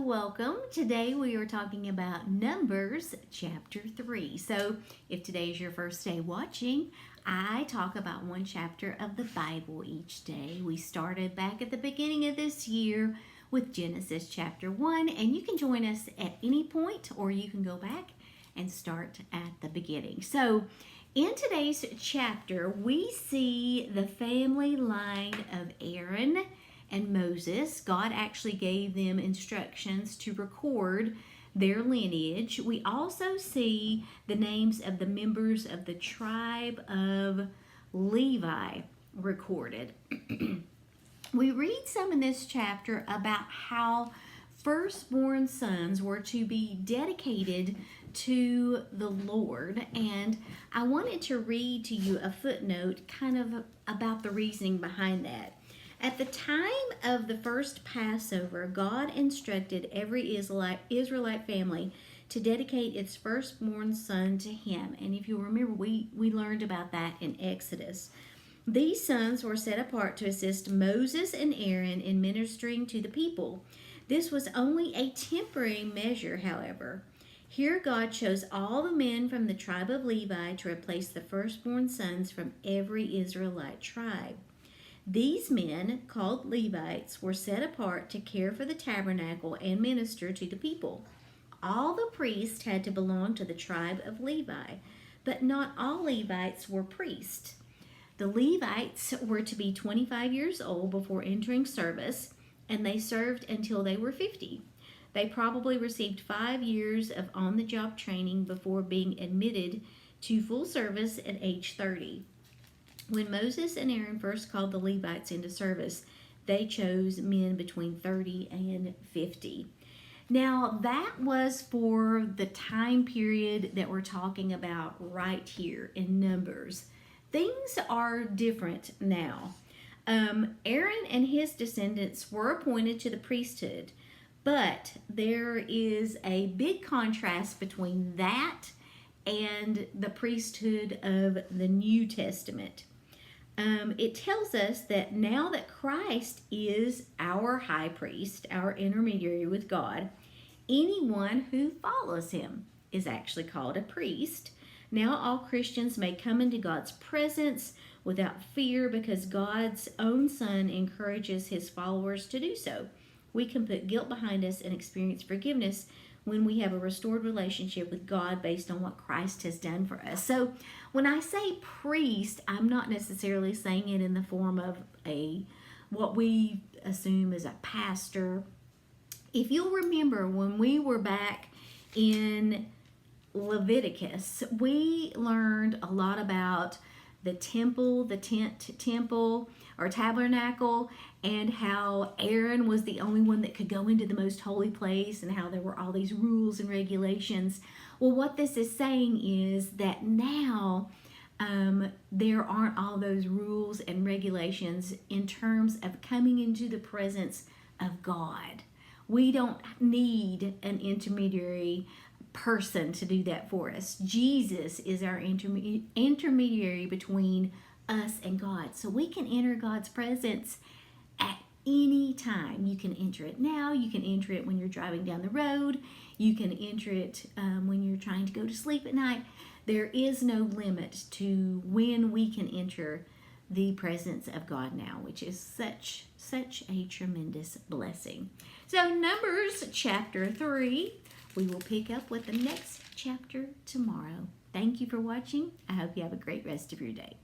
welcome. Today we are talking about Numbers chapter 3. So, if today is your first day watching, I talk about one chapter of the Bible each day. We started back at the beginning of this year with Genesis chapter 1, and you can join us at any point, or you can go back and start at the beginning. So, in today's chapter, we see the family line of Aaron and Moses. God actually gave them instructions to record their lineage. We also see the names of the members of the tribe of Levi recorded. We read some in this chapter about how firstborn sons were to be dedicated to the Lord, and I wanted to read to you a footnote kind of about the reasoning behind that. At the time of the first Passover, God instructed every Israelite family to dedicate its firstborn son to him. And if you remember, we learned about that in Exodus. These sons were set apart to assist Moses and Aaron in ministering to the people. This was only a temporary measure, however. Here God chose all the men from the tribe of Levi to replace the firstborn sons from every Israelite tribe. These men, called Levites, were set apart to care for the tabernacle and minister to the people. All the priests had to belong to the tribe of Levi, but not all Levites were priests. The Levites were to be 25 years old before entering service, and they served until they were 50. They probably received 5 years of on-the-job training before being admitted to full service at age 30. When Moses and Aaron first called the Levites into service, they chose men between 30 and 50. Now, that was for the time period that we're talking about right here in Numbers. Things are different now. Aaron and his descendants were appointed to the priesthood, but there is a big contrast between that and the priesthood of the New Testament. It tells us that now that Christ is our high priest, our intermediary with God, anyone who follows him is actually called a priest. Now all Christians may come into God's presence without fear because God's own Son encourages his followers to do so. We can put guilt behind us and experience forgiveness when we have a restored relationship with God based on what Christ has done for us. So when I say priest, I'm not necessarily saying it in the form of what we assume is a pastor. If you'll remember, when we were back in Leviticus, we learned a lot about the temple, the tent temple or tabernacle, and how Aaron was the only one that could go into the most holy place, and how there were all these rules and regulations. Well, what this is saying is that now there aren't all those rules and regulations in terms of coming into the presence of God. We don't need an intermediary person to do that for us. Jesus is our intermediary between us and God. So we can enter God's presence at any time. You can enter it now. You can enter it when you're driving down the road. You can enter it when you're trying to go to sleep at night. There is no limit to when we can enter the presence of God now, which is such a tremendous blessing. So Numbers chapter 3, we will pick up with the next chapter tomorrow. Thank you for watching. I hope you have a great rest of your day.